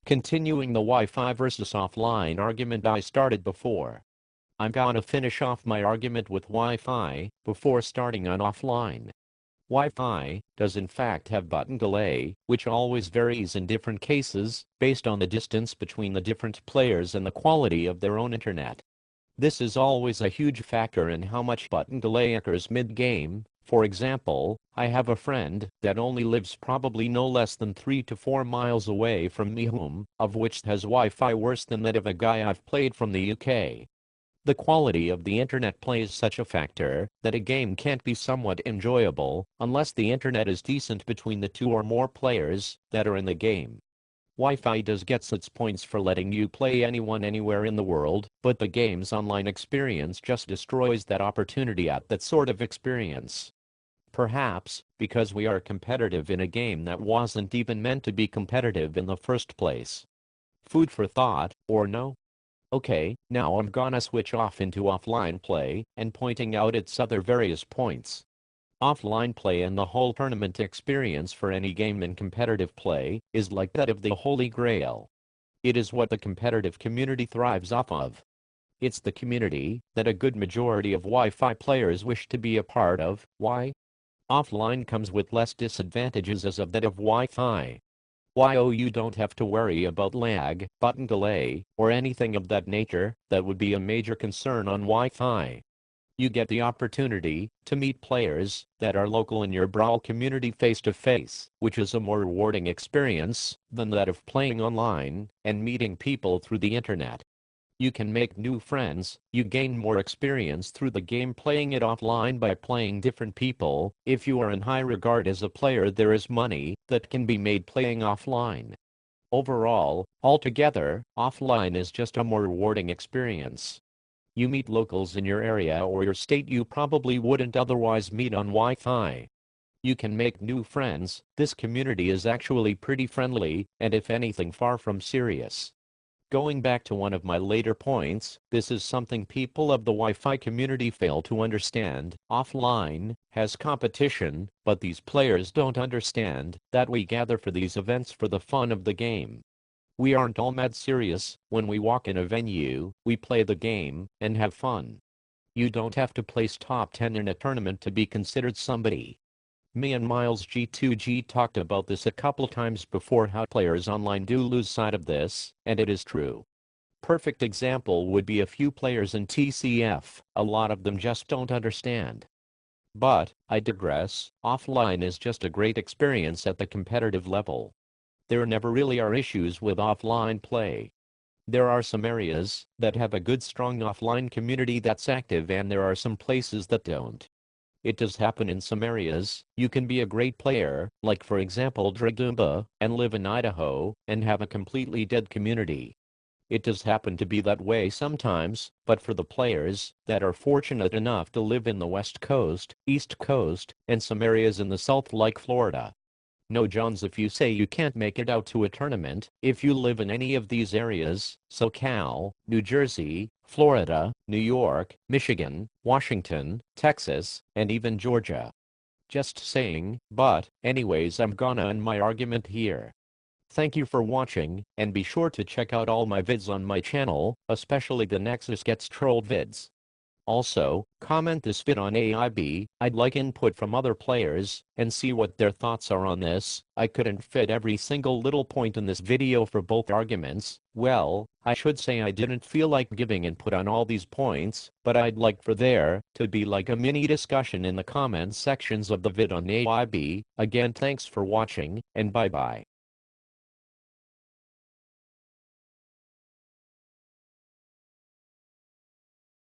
Continuing the Wi-Fi versus offline argument I started before. I'm gonna finish off my argument with Wi-Fi before starting on offline. Wi-Fi does in fact have button delay, which always varies in different cases, based on the distance between the different players and the quality of their own internet. This is always a huge factor in how much button delay occurs mid-game. For example, I have a friend that only lives probably no less than 3 to 4 miles away from me, whom of which has Wi-Fi worse than that of a guy I've played from the UK. The quality of the internet plays such a factor that a game can't be somewhat enjoyable unless the internet is decent between the 2 or more players that are in the game. Wi-Fi does gets its points for letting you play anyone anywhere in the world, but the game's online experience just destroys that opportunity at that sort of experience. Perhaps because we are competitive in a game that wasn't even meant to be competitive in the first place. Food for thought, or no? Okay, now I'm gonna switch off into offline play and pointing out its other various points. Offline play and the whole tournament experience for any game in competitive play is like that of the Holy Grail. It is what the competitive community thrives off of. It's the community that a good majority of Wi-Fi players wish to be a part of. Why? Offline comes with less disadvantages as of that of Wi-Fi. You don't have to worry about lag, button delay, or anything of that nature that would be a major concern on Wi-Fi. You get the opportunity to meet players that are local in your Brawl community face to face, which is a more rewarding experience than that of playing online and meeting people through the internet. You can make new friends, you gain more experience through the game playing it offline by playing different people. If you are in high regard as a player, there is money that can be made playing offline. Overall, altogether, offline is just a more rewarding experience. You meet locals in your area or your state you probably wouldn't otherwise meet on Wi-Fi. You can make new friends. This community is actually pretty friendly, and if anything far from serious. Going back to one of my later points, this is something people of the Wi-Fi community fail to understand. Offline has competition, but these players don't understand that we gather for these events for the fun of the game. We aren't all mad serious when we walk in a venue, we play the game and have fun. You don't have to place top 10 in a tournament to be considered somebody. Me and Miles G2G talked about this a couple times before, how players online do lose sight of this, and it is true. Perfect example would be a few players in TCF, a lot of them just don't understand. But, I digress, offline is just a great experience at the competitive level. There never really are issues with offline play. There are some areas that have a good strong offline community that's active, and there are some places that don't. It does happen in some areas, you can be a great player, like for example Dragumba, and live in Idaho, and have a completely dead community. It does happen to be that way sometimes, but for the players that are fortunate enough to live in the West Coast, East Coast, and some areas in the South like Florida. No Johns if you say you can't make it out to a tournament. If you live in any of these areas, SoCal, New Jersey, Florida, New York, Michigan, Washington, Texas, and even Georgia. Just saying. But anyways, I'm gonna end my argument here. Thank you for watching, and be sure to check out all my vids on my channel, especially the Nexus Gets Trolled vids. Also, comment this vid on AIB. I'd like input from other players and see what their thoughts are on this. I couldn't fit every single little point in this video for both arguments. Well, I should say I didn't feel like giving input on all these points, but I'd like for there to be like a mini discussion in the comments sections of the vid on AIB. Again, thanks for watching, and bye bye.